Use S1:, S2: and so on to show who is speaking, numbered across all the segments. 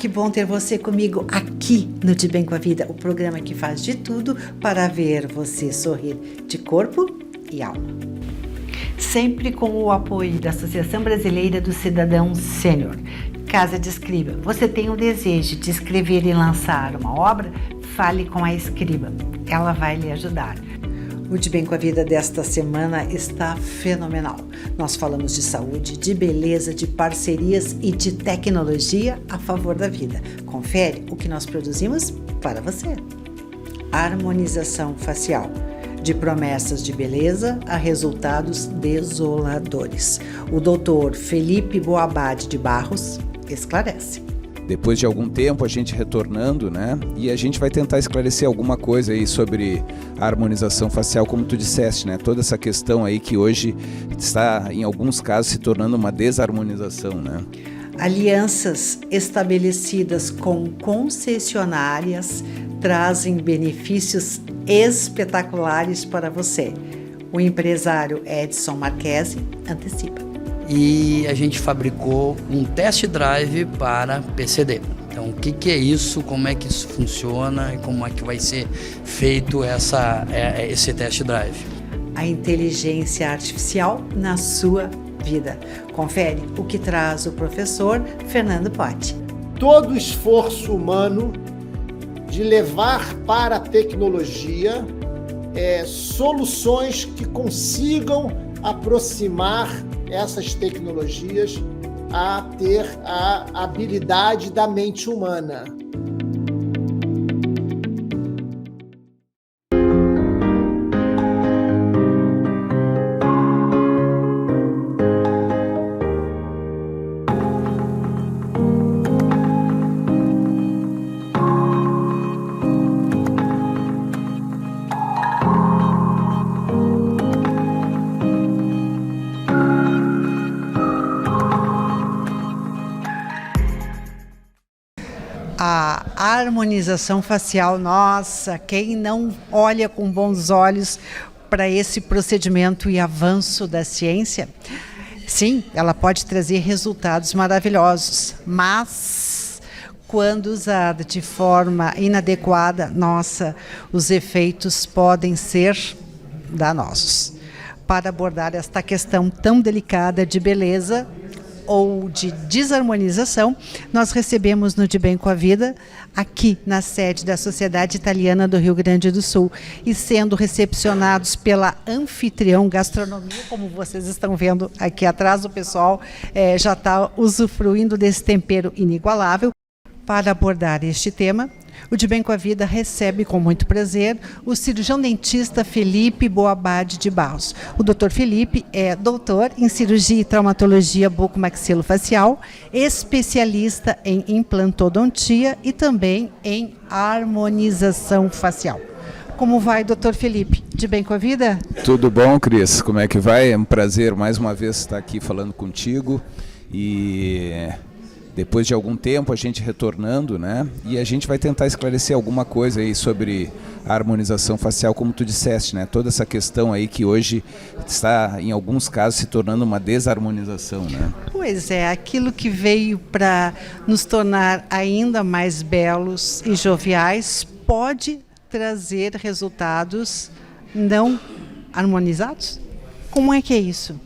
S1: que bom ter você comigo aqui no De Bem com a Vida, o programa que faz de tudo para ver você sorrir de corpo e alma. Sempre com o apoio da Associação Brasileira do Cidadão Sênior. Casa de Escriba. Você tem o desejo de escrever e lançar uma obra? Fale com a Escriba. Ela vai lhe ajudar. O De Bem com a Vida desta semana está fenomenal. Nós falamos de saúde, de beleza, de parcerias e de tecnologia a favor da vida. Confere o que nós produzimos para você. Harmonização facial. De promessas de beleza a resultados desoladores. O doutor Felipe Boabad de Barros esclarece.
S2: Depois de algum tempo a gente retornando, né? E a gente vai tentar esclarecer alguma coisa aí sobre a harmonização facial, como tu disseste, né? Toda essa questão aí que hoje está, em alguns casos, se tornando uma desarmonização, né?
S1: Alianças estabelecidas com concessionárias trazem benefícios espetaculares para você. O empresário Edson Marquesi antecipa.
S3: E a gente fabricou um test drive para PCD. Então, o que é isso, como é que isso funciona e como é que vai ser feito esse test drive?
S1: A inteligência artificial na sua vida. Confere o que traz o professor Fernando Potti.
S4: Todo o esforço humano de levar para a tecnologia soluções que consigam aproximar essas tecnologias a ter a habilidade da mente humana.
S1: A harmonização facial, nossa, quem não olha com bons olhos para esse procedimento e avanço da ciência, sim, ela pode trazer resultados maravilhosos, mas quando usada de forma inadequada, nossa, os efeitos podem ser danosos. Para abordar esta questão tão delicada de beleza ou de desarmonização, nós recebemos no De Bem com a Vida, aqui na sede da Sociedade Italiana do Rio Grande do Sul, e sendo recepcionados pela Anfitrião Gastronomia, como vocês estão vendo aqui atrás, o pessoal já está usufruindo desse tempero inigualável. Para abordar este tema, o De Bem com a Vida recebe com muito prazer o cirurgião dentista Felipe Boabad de Barros. O Dr. Felipe é doutor em cirurgia e traumatologia bucomaxilofacial, especialista em implantodontia e também em harmonização facial. Como vai, Dr. Felipe? De bem com a vida?
S2: Tudo bom, Cris? Como é que vai? É um prazer mais uma vez estar aqui falando contigo e depois de algum tempo a gente retornando, né? E a gente vai tentar esclarecer alguma coisa aí sobre a harmonização facial, como tu disseste, né? Toda essa questão aí que hoje está, em alguns casos, se tornando uma desarmonização, né?
S1: Pois é, aquilo que veio para nos tornar ainda mais belos e joviais pode trazer resultados não harmonizados? Como é que é isso?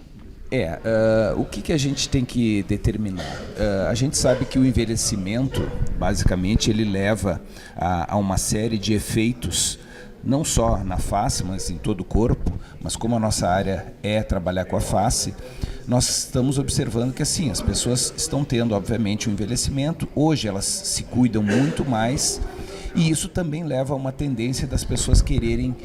S2: O que a gente tem que determinar? A gente sabe que o envelhecimento, basicamente, ele leva a uma série de efeitos, não só na face, mas em todo o corpo, mas como a nossa área é trabalhar com a face, nós estamos observando que assim, as pessoas estão tendo, obviamente, um envelhecimento, hoje elas se cuidam muito mais, e isso também leva a uma tendência das pessoas quererem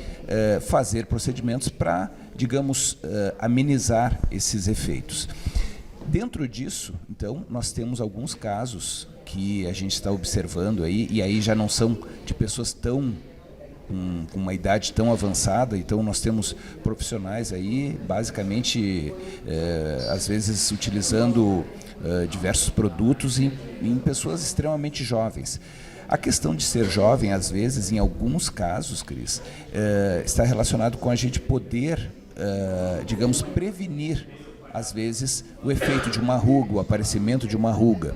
S2: fazer procedimentos para, digamos, amenizar esses efeitos. Dentro disso, então, nós temos alguns casos que a gente está observando aí, e aí já não são de pessoas com uma idade tão avançada, então nós temos profissionais aí, basicamente, às vezes utilizando diversos produtos em pessoas extremamente jovens. A questão de ser jovem, às vezes, em alguns casos, Cris, está relacionado com a gente poder, digamos, prevenir, às vezes, o efeito de uma ruga, o aparecimento de uma ruga.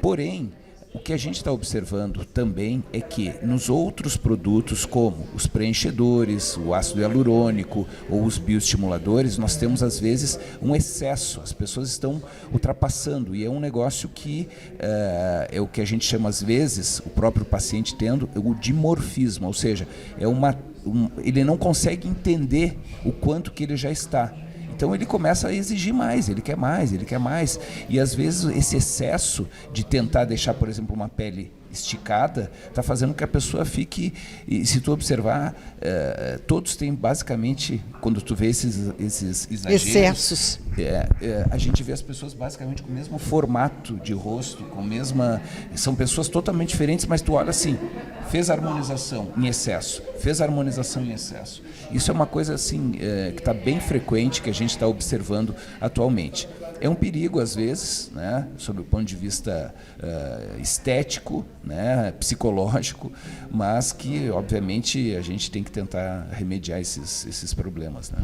S2: Porém, O que a gente está observando também é que nos outros produtos, como os preenchedores, o ácido hialurônico ou os bioestimuladores, nós temos às vezes um excesso, as pessoas estão ultrapassando, e é um negócio que é o que a gente chama às vezes, o próprio paciente tendo o dimorfismo, ou seja, ele não consegue entender o quanto que ele já está. Então ele começa a exigir mais, ele quer mais, ele quer mais. E às vezes esse excesso de tentar deixar, por exemplo, uma pele esticada, está fazendo que a pessoa fique, e se tu observar, todos têm basicamente, quando tu vê esses exageros,
S1: excessos,
S2: a gente vê as pessoas basicamente com o mesmo formato de rosto, são pessoas totalmente diferentes, mas tu olha assim, fez harmonização em excesso, fez harmonização em excesso. Isso é uma coisa assim que está bem frequente, que a gente está observando atualmente. É um perigo, às vezes, né, sob o ponto de vista estético, né, psicológico, mas que, obviamente, a gente tem que tentar remediar esses problemas. Né?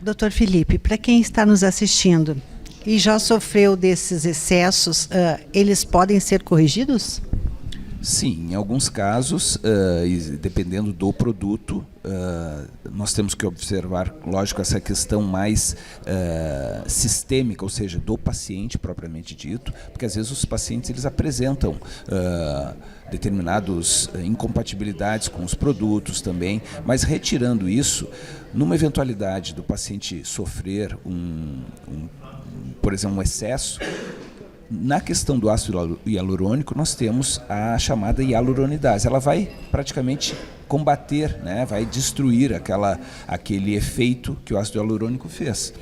S1: Dr. Felipe, para quem está nos assistindo e já sofreu desses excessos, eles podem ser corrigidos?
S2: Sim, em alguns casos, dependendo do produto, nós temos que observar, lógico, essa questão mais sistêmica, ou seja, do paciente propriamente dito, porque às vezes os pacientes eles apresentam determinadas incompatibilidades com os produtos também, mas retirando isso, numa eventualidade do paciente sofrer por exemplo, um excesso, na questão do ácido hialurônico, nós temos a chamada hialuronidase. Ela vai praticamente combater, né, vai destruir aquele efeito que o ácido hialurônico fez.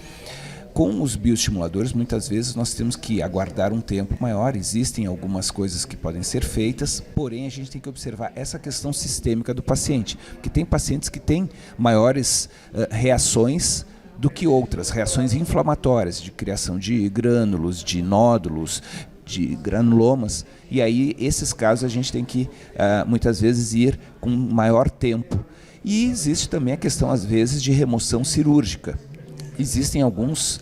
S2: Com os bioestimuladores, muitas vezes nós temos que aguardar um tempo maior. Existem algumas coisas que podem ser feitas, porém a gente tem que observar essa questão sistêmica do paciente, porque tem pacientes que têm maiores reações do que outras, reações inflamatórias, de criação de grânulos, de nódulos, de granulomas, e aí esses casos a gente tem que muitas vezes ir com maior tempo. E existe também a questão às vezes de remoção cirúrgica. Existem alguns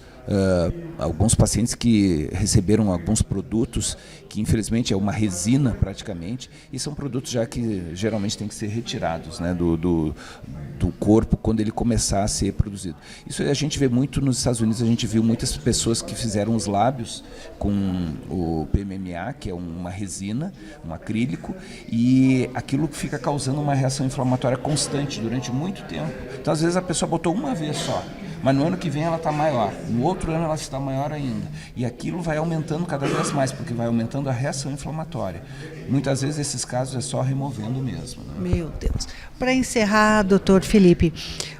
S2: pacientes que receberam alguns produtos que infelizmente é uma resina praticamente, e são produtos já que geralmente têm que ser retirados, né, do corpo quando ele começar a ser produzido. Isso a gente vê muito nos Estados Unidos, a gente viu muitas pessoas que fizeram os lábios com o PMMA, que é uma resina, um acrílico, e aquilo fica causando uma reação inflamatória constante durante muito tempo. Então às vezes a pessoa botou uma vez só, mas no ano que vem ela está maior, no outro ano ela está maior ainda, e aquilo vai aumentando cada vez mais, porque vai aumentando a reação inflamatória. Muitas vezes esses casos é só removendo mesmo. Né?
S1: Meu Deus. Para encerrar, doutor Felipe,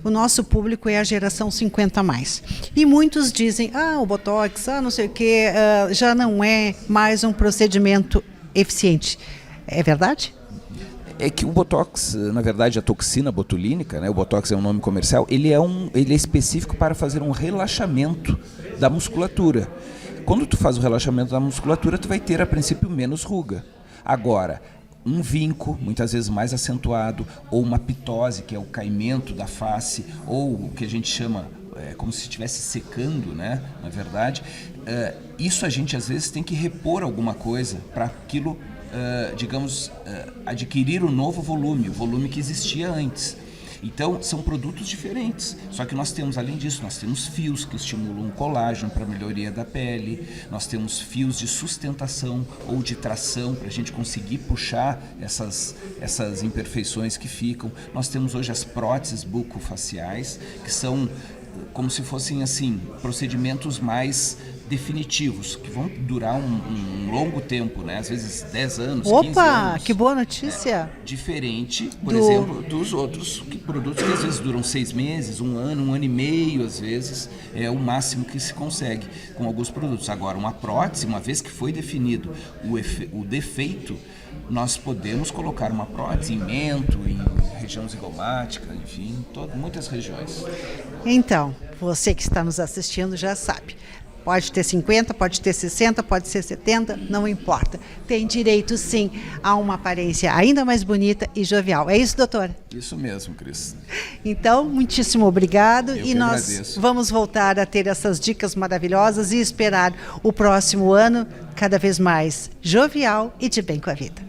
S1: o nosso público é a geração 50+. E muitos dizem, o Botox, não sei o quê, já não é mais um procedimento eficiente. É verdade?
S2: É que o Botox, na verdade, a toxina botulínica, né, o Botox é um nome comercial, ele é específico para fazer um relaxamento da musculatura. Quando tu faz o relaxamento da musculatura, tu vai ter, a princípio, menos ruga. Agora, um vinco, muitas vezes mais acentuado, ou uma pitose, que é o caimento da face, ou o que a gente chama, como se estivesse secando, né, na verdade, isso a gente, às vezes, tem que repor alguma coisa para aquilo, adquirir um novo volume, o volume que existia antes. Então, são produtos diferentes, só que nós temos, além disso, nós temos fios que estimulam o colágeno para a melhoria da pele, nós temos fios de sustentação ou de tração para a gente conseguir puxar essas imperfeições que ficam. Nós temos hoje as próteses bucofaciais, que são como se fossem assim procedimentos mais definitivos, que vão durar um longo tempo, né? Às vezes 10 anos, 15 anos.
S1: Opa, que boa notícia!
S2: Diferente, por exemplo, dos outros produtos que às vezes duram 6 meses, um ano e meio, às vezes, é o máximo que se consegue com alguns produtos. Agora, uma prótese, uma vez que foi definido o defeito, nós podemos colocar uma prótese em mento, em região zigomática, enfim, muitas regiões.
S1: Então, você que está nos assistindo já sabe. Pode ter 50, pode ter 60, pode ser 70, não importa. Tem direito, sim, a uma aparência ainda mais bonita e jovial. É isso, doutor?
S2: Isso mesmo, Cris.
S1: Então, muitíssimo obrigado.
S2: Eu
S1: e
S2: que
S1: nós
S2: agradeço.
S1: vamos voltar a ter essas dicas maravilhosas e esperar o próximo ano cada vez mais jovial e de bem com a vida.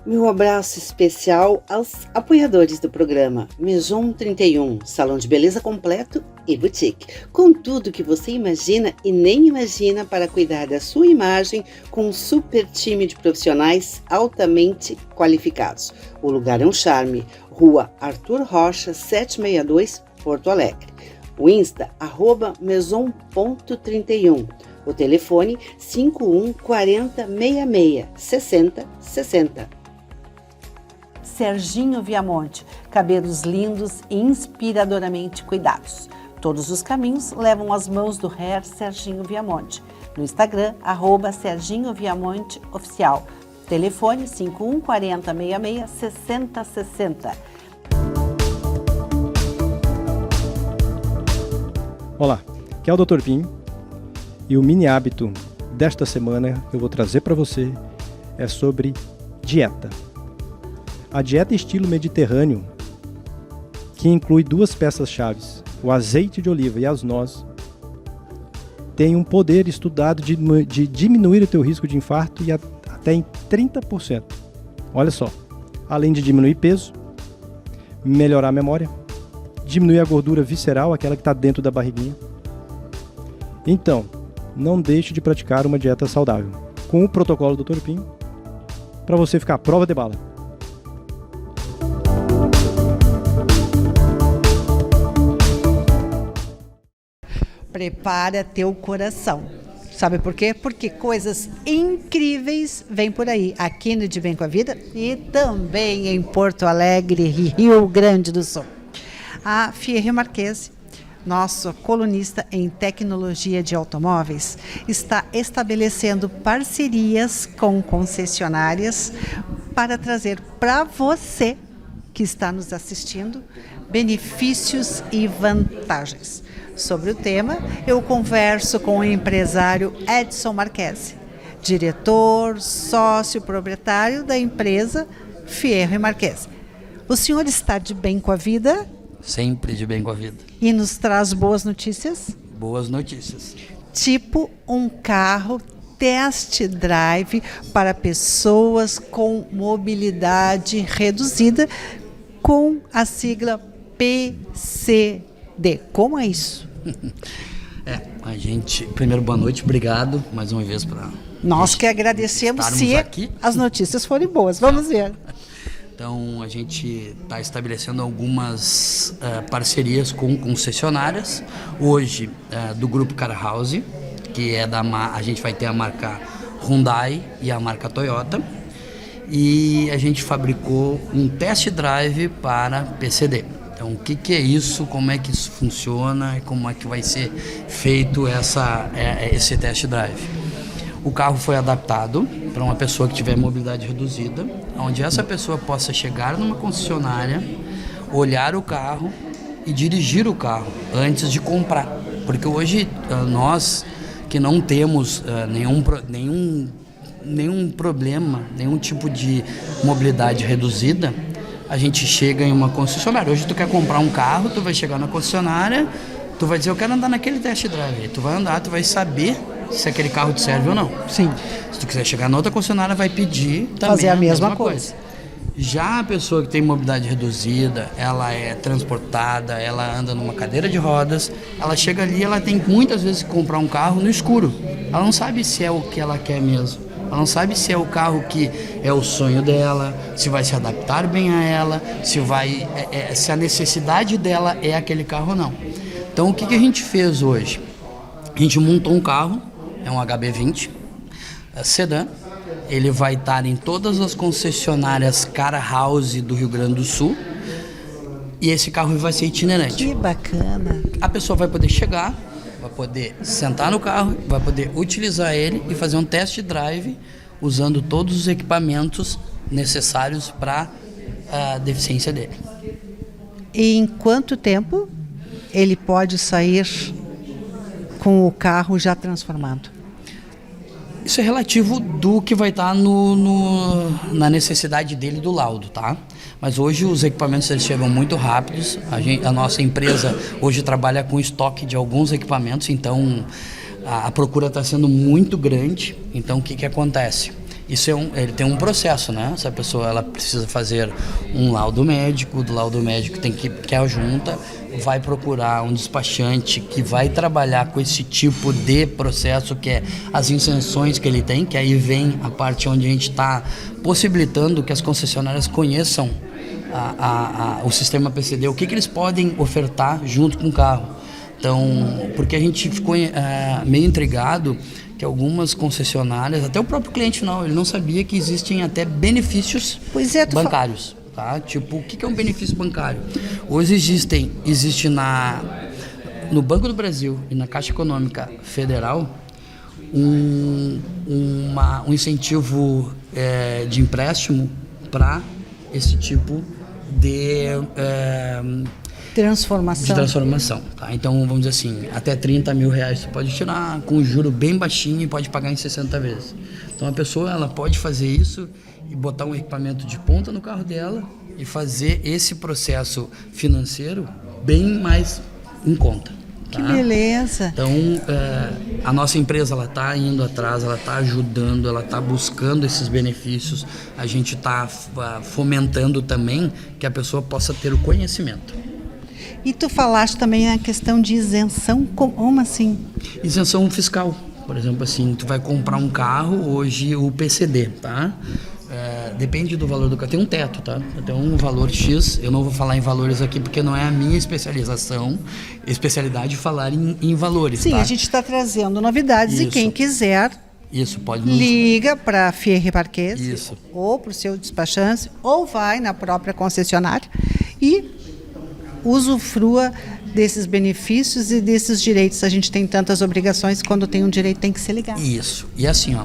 S5: Meu abraço especial aos apoiadores do programa Maison 31, salão de beleza completo e boutique, com tudo que você imagina e nem imagina para cuidar da sua imagem com um super time de profissionais altamente qualificados. O lugar é um charme, Rua Arthur Rocha, 762, Porto Alegre. O Insta, @maison.31. O telefone 51 40 66 60 60. Serginho Viamonte, cabelos lindos e inspiradoramente cuidados. Todos os caminhos levam às mãos do Hair Serginho Viamonte. No Instagram, @Serginho Viamonte Oficial. Telefone 51 40 66 60 60.
S6: Olá, aqui é o Dr. Pim e o mini hábito desta semana que eu vou trazer para você é sobre dieta. A dieta estilo mediterrâneo, que inclui duas peças-chave, o azeite de oliva e as nozes, tem um poder estudado de diminuir o teu risco de infarto e até em 30%. Olha só, além de diminuir peso, melhorar a memória, diminuir a gordura visceral, aquela que está dentro da barriguinha. Então, não deixe de praticar uma dieta saudável, com o protocolo do Dr. Pim, para você ficar à prova de bala.
S1: Prepara teu coração. Sabe por quê? Porque coisas incríveis vêm por aí, aqui no De Bem com a Vida e também em Porto Alegre, Rio Grande do Sul. A Fierre Marchese, nosso colunista em tecnologia de automóveis, está estabelecendo parcerias com concessionárias para trazer para você que está nos assistindo benefícios e vantagens. Sobre o tema, eu converso com o empresário Edson Marchese, diretor, sócio, proprietário da empresa Fierre Marchese. O senhor está de bem com a vida?
S3: Sempre de bem com a vida.
S1: E nos traz boas notícias?
S3: Boas notícias.
S1: Tipo um carro test drive para pessoas com mobilidade reduzida, com a sigla PCD. Como é isso?
S3: A gente, primeiro, boa noite, obrigado mais uma vez para
S1: nós que agradecemos se
S3: aqui.
S1: As notícias forem boas. Vamos ver.
S3: Então, a gente está estabelecendo algumas parcerias com concessionárias. Hoje, do grupo Car House, que é a gente vai ter a marca Hyundai e a marca Toyota. E a gente fabricou um test drive para PCD. Então, o que é isso, como é que isso funciona e como é que vai ser feito esse test drive. O carro foi adaptado para uma pessoa que tiver mobilidade reduzida, onde essa pessoa possa chegar numa concessionária, olhar o carro e dirigir o carro antes de comprar. Porque hoje nós que não temos nenhum problema, nenhum tipo de mobilidade reduzida, a gente chega em uma concessionária. Hoje tu quer comprar um carro, tu vai chegar na concessionária, tu vai dizer, eu quero andar naquele test drive. Tu vai andar, tu vai saber se aquele carro te serve ou não.
S1: Sim.
S3: Se tu quiser chegar na outra concessionária, vai pedir também
S1: fazer a mesma coisa.
S3: Já a pessoa que tem mobilidade reduzida, ela é transportada, ela anda numa cadeira de rodas, ela chega ali, ela tem muitas vezes que comprar um carro no escuro. Ela não sabe se é o que ela quer mesmo. Ela não sabe se é o carro que é o sonho dela, se vai se adaptar bem a ela, se a necessidade dela é aquele carro ou não. Então, o que a gente fez hoje? A gente montou um carro, é um HB20, sedã. Ele vai estar em todas as concessionárias Car House do Rio Grande do Sul. E esse carro vai ser itinerante.
S1: Que bacana.
S3: A pessoa vai poder chegar, vai poder sentar no carro, vai poder utilizar ele e fazer um test drive usando todos os equipamentos necessários para a deficiência dele.
S1: E em quanto tempo? ele pode sair com o carro já transformado?
S3: Isso é relativo do que vai estar na necessidade dele do laudo, tá? Mas hoje os equipamentos eles chegam muito rápidos. A nossa empresa hoje trabalha com estoque de alguns equipamentos, então a procura está sendo muito grande. Então o que acontece? Isso ele tem um processo, né? Essa pessoa ela precisa fazer um laudo médico, do laudo médico tem que a junta vai procurar um despachante que vai trabalhar com esse tipo de processo, que é as isenções que ele tem, que aí vem a parte onde a gente está possibilitando que as concessionárias conheçam o sistema PCD, o que eles podem ofertar junto com o carro. Então, porque a gente ficou meio intrigado que algumas concessionárias, até o próprio cliente final, ele não sabia que existem até benefícios bancários. Tá? Tipo, o que é um benefício bancário? Hoje existe no Banco do Brasil e na Caixa Econômica Federal um incentivo de empréstimo para esse tipo de transformação. Tá? Então, vamos dizer assim, até 30 mil reais você pode tirar com um juro bem baixinho e pode pagar em 60 vezes. Então, a pessoa ela pode fazer isso e botar um equipamento de ponta no carro dela e fazer esse processo financeiro bem mais em conta. Tá?
S1: Que beleza!
S3: Então, a nossa empresa ela está indo atrás, ela está ajudando, ela está buscando esses benefícios. A gente está fomentando também que a pessoa possa ter o conhecimento.
S1: E tu falaste também a questão de isenção, como assim?
S3: Isenção fiscal. Por exemplo, assim, tu vai comprar um carro, hoje o PCD, tá? Depende do valor do carro, tem um teto, tá? Tem um valor X, eu não vou falar em valores aqui porque não é a minha especialidade falar em valores.
S1: Sim,
S3: tá?
S1: A gente está trazendo novidades. Isso. E quem quiser
S3: pode
S1: liga para a Fierre Parquet
S3: Isso.
S1: ou para o seu despachante ou vai na própria concessionária e usufrua desses benefícios e desses direitos. A gente tem tantas obrigações, quando tem um direito tem que ser ligado.
S3: Isso. E assim,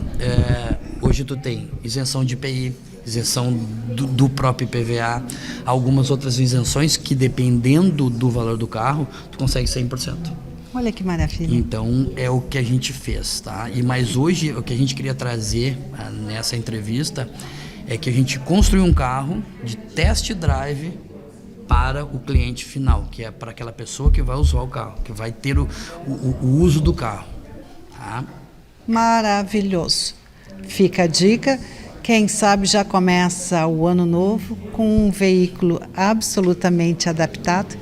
S3: hoje tu tem isenção de IPI, isenção do próprio IPVA, algumas outras isenções que, dependendo do valor do carro, tu consegue 100%.
S1: Olha que maravilha.
S3: Então, é o que a gente fez, tá? Mas hoje, o que a gente queria trazer nessa entrevista é que a gente construiu um carro de test drive para o cliente final, que é para aquela pessoa que vai usar o carro, que vai ter o uso do carro. Tá?
S1: Maravilhoso. Fica a dica. Quem sabe já começa o ano novo com um veículo absolutamente adaptado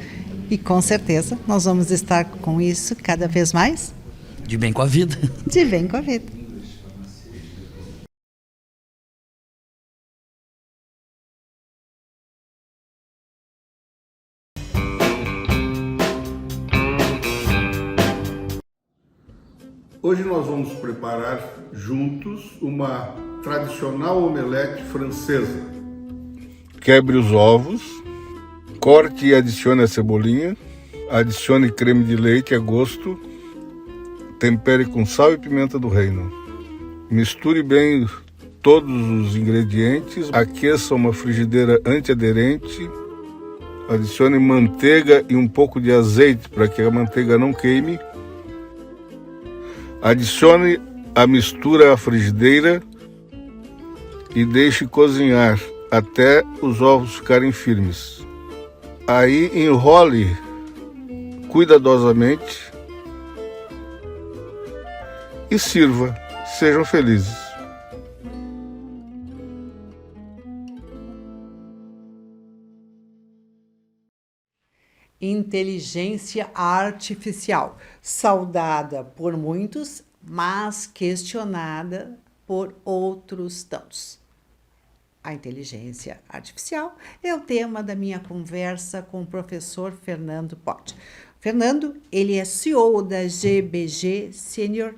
S1: e com certeza nós vamos estar com isso cada vez mais.
S3: De bem com a vida.
S1: De bem com a vida.
S7: Hoje nós vamos preparar juntos uma tradicional omelete francesa. Quebre os ovos, corte e adicione a cebolinha, adicione creme de leite a gosto, tempere com sal e pimenta do reino. Misture bem todos os ingredientes, aqueça uma frigideira antiaderente, adicione manteiga e um pouco de azeite para que a manteiga não queime. Adicione a mistura à frigideira e deixe cozinhar até os ovos ficarem firmes. Aí enrole cuidadosamente e sirva. Sejam felizes.
S1: Inteligência artificial, saudada por muitos, mas questionada por outros tantos. A inteligência artificial é o tema da minha conversa com o professor Fernando Pott. Fernando, ele é CEO da GBG Senior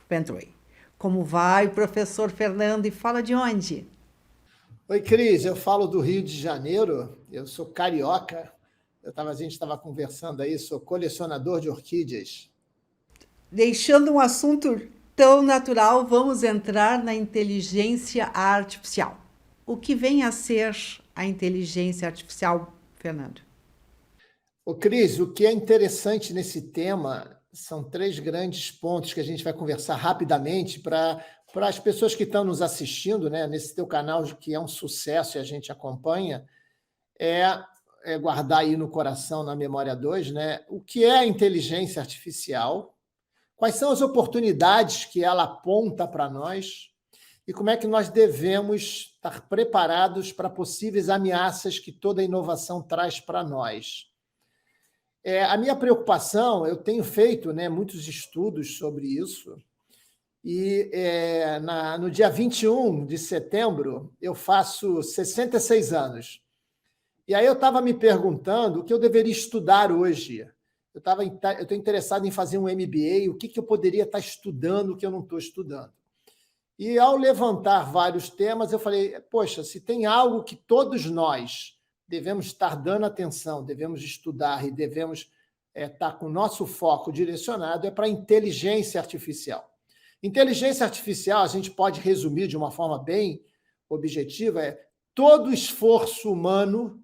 S1: Pentway. Como vai, professor Fernando, e fala de onde?
S4: Oi, Cris, eu falo do Rio de Janeiro, eu sou carioca. A gente estava conversando aí, sou colecionador de orquídeas.
S1: Deixando um assunto tão natural, vamos entrar na inteligência artificial. O que vem a ser a inteligência artificial, Fernando?
S4: Ô, Cris, o que é interessante nesse tema são 3 grandes pontos que a gente vai conversar rapidamente para as pessoas que estão nos assistindo, né, nesse teu canal, que é um sucesso e a gente acompanha, é guardar aí no coração, na memória 2, né, o que é a inteligência artificial, quais são as oportunidades que ela aponta para nós e como é que nós devemos estar preparados para possíveis ameaças que toda inovação traz para nós. A minha preocupação, eu tenho feito, né, muitos estudos sobre isso, e no dia 21 de setembro eu faço 66 anos. E aí eu estava me perguntando o que eu deveria estudar hoje. Eu estou interessado em fazer um MBA, o que eu poderia estar estudando que eu não estou estudando. E ao levantar vários temas, eu falei, poxa, se tem algo que todos nós devemos estar dando atenção, devemos estudar e devemos estar com o nosso foco direcionado, é para a inteligência artificial. Inteligência artificial, a gente pode resumir de uma forma bem objetiva, é todo esforço humano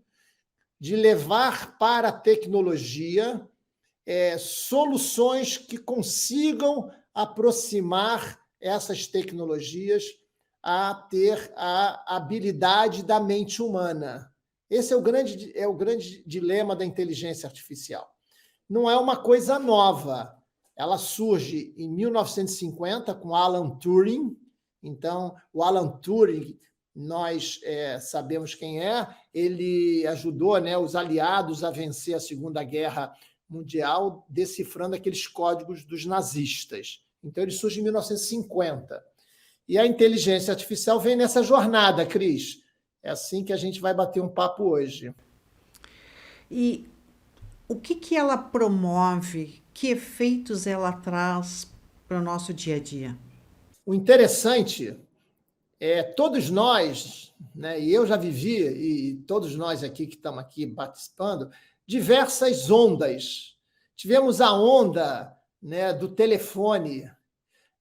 S4: de levar para a tecnologia soluções que consigam aproximar essas tecnologias a ter a habilidade da mente humana. Esse é o grande dilema da inteligência artificial. Não é uma coisa nova. Ela surge em 1950 com Alan Turing. Então, o Alan Turing, nós sabemos quem é, ele ajudou, né, os aliados a vencer a Segunda Guerra Mundial, decifrando aqueles códigos dos nazistas. Então, ele surge em 1950. E a inteligência artificial vem nessa jornada, Cris. É assim que a gente vai bater um papo hoje.
S1: E o que ela promove? Que efeitos ela traz para o nosso dia a dia?
S4: O interessante todos nós, né, e eu já vivi, e todos nós aqui que estamos aqui participando, diversas ondas. Tivemos a onda, né, do telefone.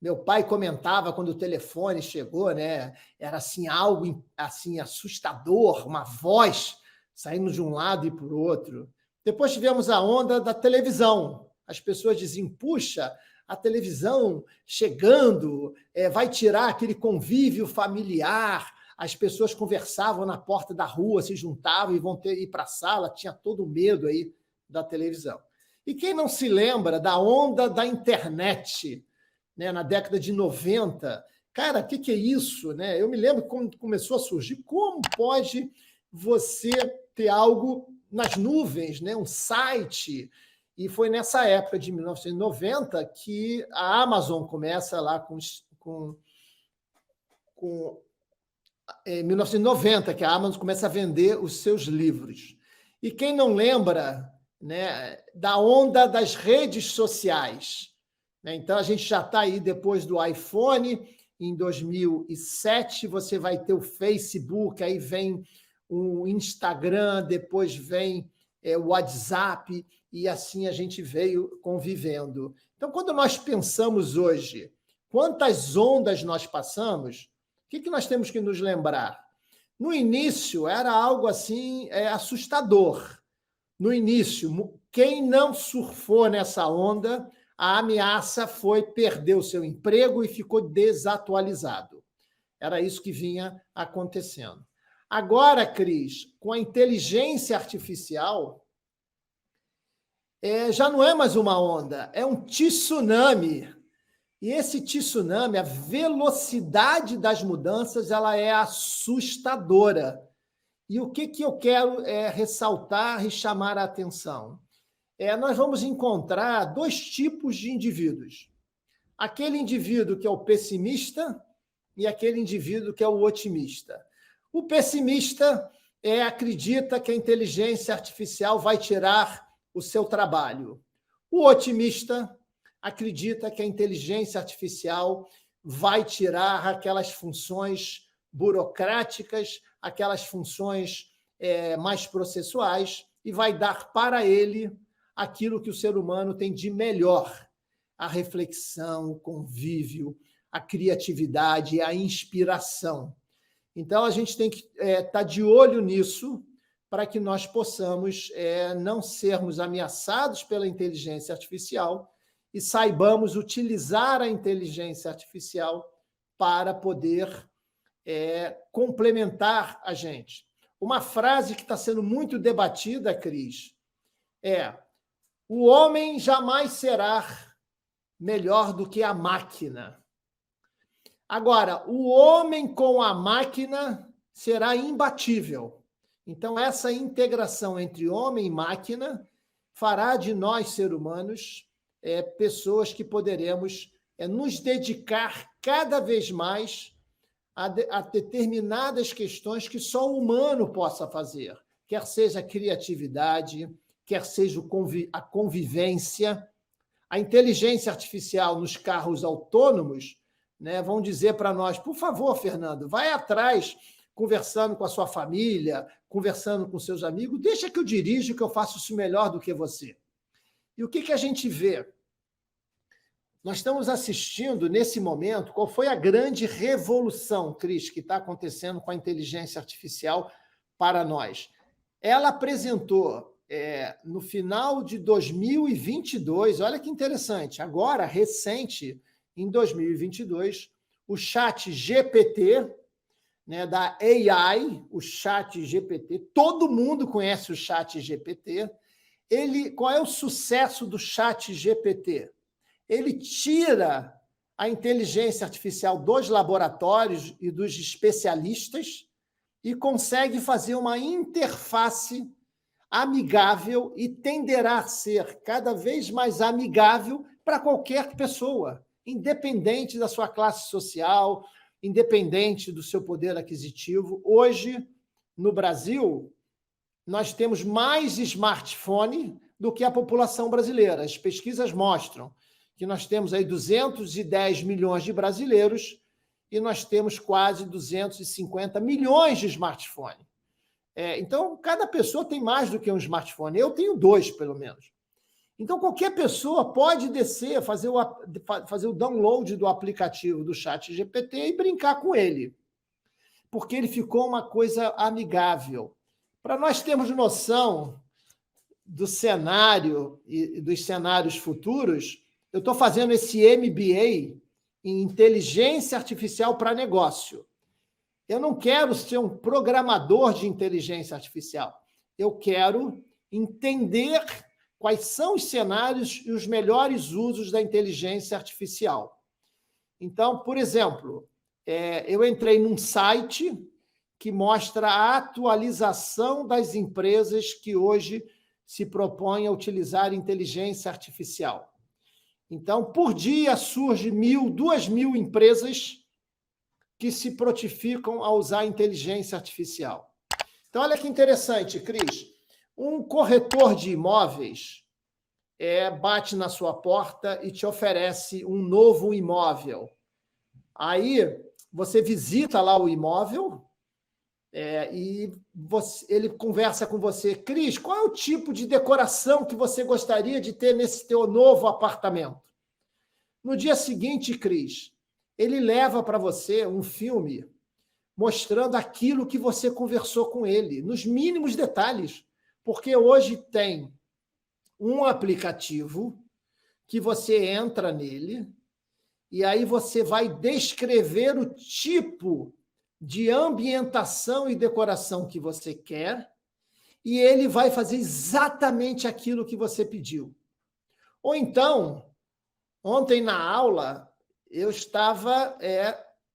S4: Meu pai comentava quando o telefone chegou, né, era assim algo assim assustador, uma voz saindo de um lado e para o outro. Depois tivemos a onda da televisão. As pessoas diziam, puxa, a televisão chegando, vai tirar aquele convívio familiar. As pessoas conversavam na porta da rua, se juntavam e vão ir para a sala, tinha todo o medo aí da televisão. E quem não se lembra da onda da internet, né, na década de 90? Cara, o que é isso? Né? Eu me lembro quando começou a surgir. Como pode você ter algo nas nuvens, né, um site? E foi nessa época de 1990 que a Amazon começa lá com 1990, que a Amazon começa a vender os seus livros. E quem não lembra, né, da onda das redes sociais? Né? Então, a gente já está aí depois do iPhone, em 2007, você vai ter o Facebook, aí vem o Instagram, depois vem o WhatsApp, e assim a gente veio convivendo. Então, quando nós pensamos hoje, quantas ondas nós passamos, o que nós temos que nos lembrar? No início, era algo assim assustador. No início, quem não surfou nessa onda, a ameaça foi perder o seu emprego e ficou desatualizado. Era isso que vinha acontecendo. Agora, Cris, com a inteligência artificial, já não é mais uma onda, é um tsunami. E esse tsunami, a velocidade das mudanças, ela é assustadora. E o que eu quero ressaltar e chamar a atenção? Nós vamos encontrar 2 tipos de indivíduos. Aquele indivíduo que é o pessimista e aquele indivíduo que é o otimista. O pessimista acredita que a inteligência artificial vai tirar o seu trabalho. O otimista acredita que a inteligência artificial vai tirar aquelas funções burocráticas, aquelas funções mais processuais e vai dar para ele aquilo que o ser humano tem de melhor: a reflexão, o convívio, a criatividade, a inspiração. Então, a gente tem que estar de olho nisso, para que nós possamos não sermos ameaçados pela inteligência artificial e saibamos utilizar a inteligência artificial para poder complementar a gente. Uma frase que está sendo muito debatida, Cris, o homem jamais será melhor do que a máquina. Agora, o homem com a máquina será imbatível. Então, essa integração entre homem e máquina fará de nós, seres humanos, pessoas que poderemos nos dedicar cada vez mais a determinadas questões que só o humano possa fazer, quer seja a criatividade, quer seja a convivência. A inteligência artificial nos carros autônomos, né, vão dizer para nós, por favor, Fernando, vai atrás, conversando com a sua família, conversando com seus amigos, deixa que eu dirijo, que eu faço isso melhor do que você. E o que a gente vê? Nós estamos assistindo, nesse momento, qual foi a grande revolução, Cris, que está acontecendo com a inteligência artificial para nós. Ela apresentou, no final de 2022, olha que interessante, agora, recente, em 2022, o chat GPT, né, da AI, o chat GPT, todo mundo conhece o chat GPT. Qual é o sucesso do chat GPT? Ele tira a inteligência artificial dos laboratórios e dos especialistas e consegue fazer uma interface amigável e tenderá a ser cada vez mais amigável para qualquer pessoa, independente da sua classe social, independente do seu poder aquisitivo. Hoje, no Brasil, nós temos mais smartphone do que a população brasileira. As pesquisas mostram que nós temos aí 210 milhões de brasileiros e nós temos quase 250 milhões de smartphone. Então, cada pessoa tem mais do que um smartphone. Eu tenho 2, pelo menos. Então, qualquer pessoa pode descer, fazer o download do aplicativo do chat GPT e brincar com ele, porque ele ficou uma coisa amigável. Para nós termos noção do cenário e dos cenários futuros, eu estou fazendo esse MBA em inteligência artificial para negócio. Eu não quero ser um programador de inteligência artificial. Eu quero entender quais são os cenários e os melhores usos da inteligência artificial. Então, por exemplo, eu entrei num site que mostra a atualização das empresas que hoje se propõem a utilizar inteligência artificial. Então, por dia surge 1.000, 2.000 empresas que se prontificam a usar inteligência artificial. Então, olha que interessante, Cris. Um corretor de imóveis bate na sua porta e te oferece um novo imóvel. Aí, você visita lá o imóvel e ele conversa com você. Cris, qual é o tipo de decoração que você gostaria de ter nesse teu novo apartamento? No dia seguinte, Cris, ele leva para você um filme mostrando aquilo que você conversou com ele, nos mínimos detalhes, porque hoje tem um aplicativo que você entra nele e aí você vai descrever o tipo de ambientação e decoração que você quer e ele vai fazer exatamente aquilo que você pediu. Ou então, ontem na aula, eu estava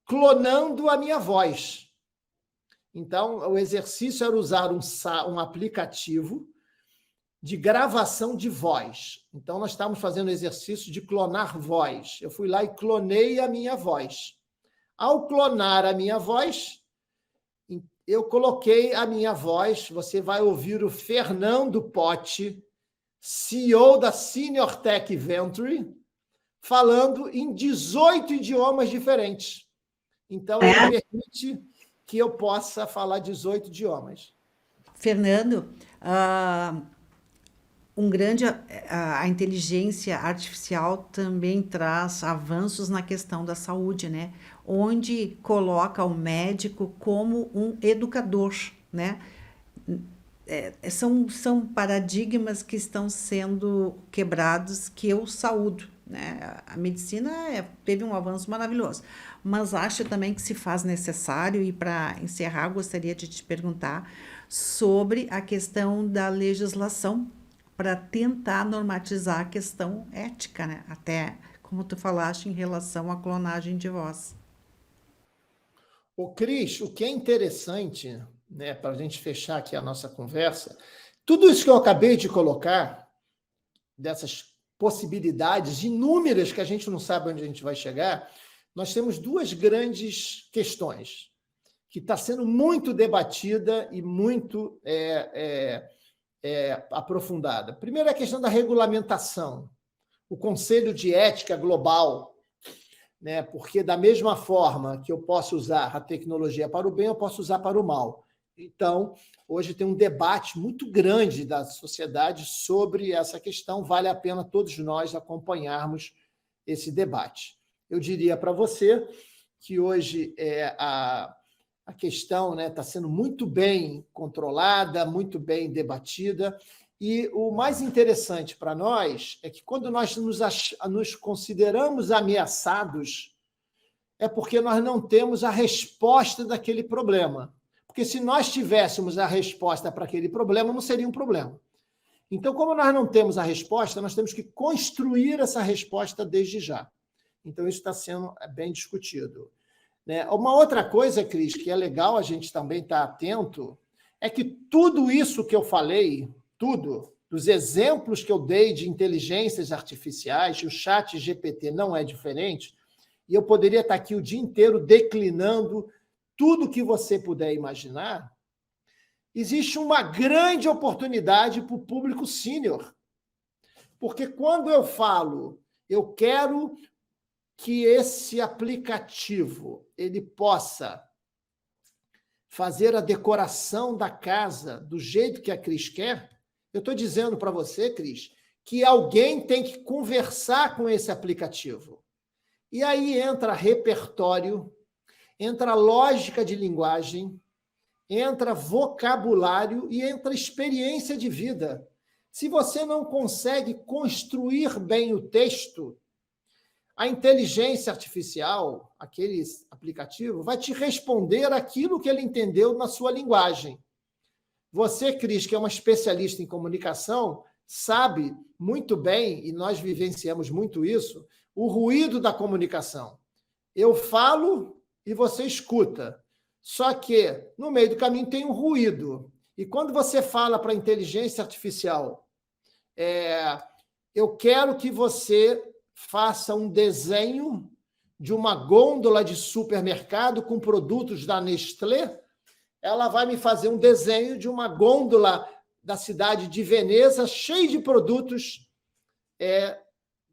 S4: clonando a minha voz. Então, o exercício era usar um aplicativo de gravação de voz. Então, nós estávamos fazendo o exercício de clonar voz. Eu fui lá e clonei a minha voz. Ao clonar a minha voz, eu coloquei a minha voz, você vai ouvir o Fernando Potti, CEO da Senior Tech Venture, falando em 18 idiomas diferentes. Então, ele permite que eu possa falar 18 idiomas.
S1: Fernando, a inteligência artificial também traz avanços na questão da saúde, né? Onde coloca o médico como um educador, né? são paradigmas que estão sendo quebrados, que eu saúdo, né? A medicina teve um avanço maravilhoso, mas acho também que se faz necessário, e para encerrar, gostaria de te perguntar sobre a questão da legislação para tentar normatizar a questão ética, né? Até como tu falaste em relação à clonagem de voz.
S4: Ô, Cris, o que é interessante, né, para a gente fechar aqui a nossa conversa, tudo isso que eu acabei de colocar, dessas possibilidades inúmeras que a gente não sabe onde a gente vai chegar, nós temos duas grandes questões que está sendo muito debatida e muito aprofundada. Primeiro é a questão da regulamentação, o Conselho de Ética Global, né? Porque da mesma forma que eu posso usar a tecnologia para o bem, eu posso usar para o mal. Então, hoje tem um debate muito grande da sociedade sobre essa questão. Vale a pena todos nós acompanharmos esse debate. Eu diria para você que hoje a questão está sendo muito bem controlada, muito bem debatida, e o mais interessante para nós é que quando nós nos consideramos ameaçados, é porque nós não temos a resposta daquele problema. Porque se nós tivéssemos a resposta para aquele problema, não seria um problema. Então, como nós não temos a resposta, nós temos que construir essa resposta desde já. Então, isso está sendo bem discutido. Né? Uma outra coisa, Cris, que é legal a gente também estar atento, é que tudo isso que eu falei, tudo, dos exemplos que eu dei de inteligências artificiais, e o ChatGPT não é diferente, e eu poderia estar aqui o dia inteiro declinando tudo que você puder imaginar, existe uma grande oportunidade para o público sênior. Porque quando eu falo, eu quero que esse aplicativo ele possa fazer a decoração da casa do jeito que a Cris quer, eu estou dizendo para você, Cris, que alguém tem que conversar com esse aplicativo. E aí entra repertório, entra lógica de linguagem, entra vocabulário e entra experiência de vida. Se você não consegue construir bem o texto, a inteligência artificial, aquele aplicativo, vai te responder aquilo que ele entendeu na sua linguagem. Você, Cris, que é uma especialista em comunicação, sabe muito bem, e nós vivenciamos muito isso, o ruído da comunicação. Eu falo e você escuta. Só que, no meio do caminho, tem um ruído. E quando você fala para a inteligência artificial, eu quero que você faça um desenho de uma gôndola de supermercado com produtos da Nestlé, ela vai me fazer um desenho de uma gôndola da cidade de Veneza, cheia de produtos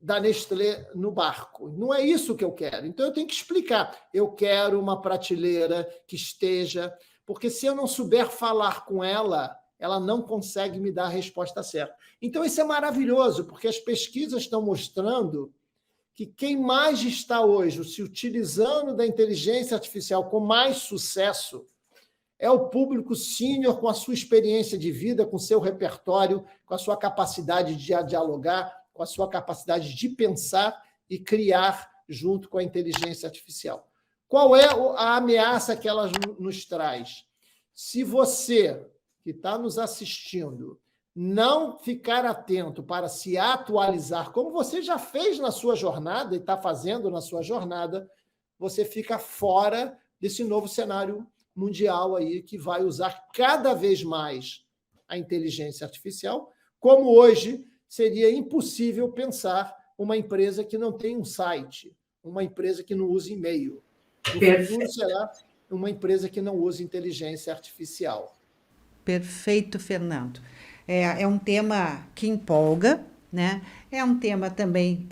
S4: da Nestlé no barco. Não é isso que eu quero. Então, eu tenho que explicar. Eu quero uma prateleira que esteja... Porque se eu não souber falar com ela, ela não consegue me dar a resposta certa. Então, isso é maravilhoso, porque as pesquisas estão mostrando que quem mais está hoje se utilizando da inteligência artificial com mais sucesso é o público sênior com a sua experiência de vida, com o seu repertório, com a sua capacidade de dialogar, com a sua capacidade de pensar e criar junto com a inteligência artificial. Qual é a ameaça que ela nos traz? Se você, que está nos assistindo, não ficar atento para se atualizar, como você já fez na sua jornada e está fazendo na sua jornada, você fica fora desse novo cenário mundial aí que vai usar cada vez mais a inteligência artificial, como hoje seria impossível pensar uma empresa que não tem um site, uma empresa que não usa e-mail. No futuro será uma empresa que não usa inteligência artificial.
S1: Perfeito, Fernando. É um tema que empolga, né? É um tema também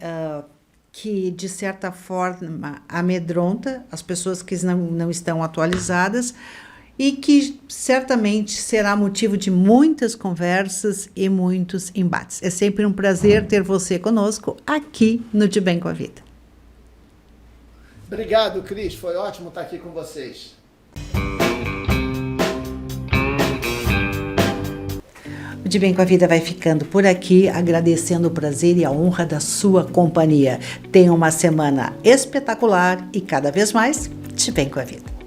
S1: que, de certa forma, amedronta as pessoas que não estão atualizadas e que certamente será motivo de muitas conversas e muitos embates. É sempre um prazer ter você conosco aqui no De Bem com a Vida.
S4: Obrigado, Cris. Foi ótimo estar aqui com vocês.
S1: De Bem com a Vida vai ficando por aqui, agradecendo o prazer e a honra da sua companhia. Tenha uma semana espetacular e cada vez mais de bem com a vida.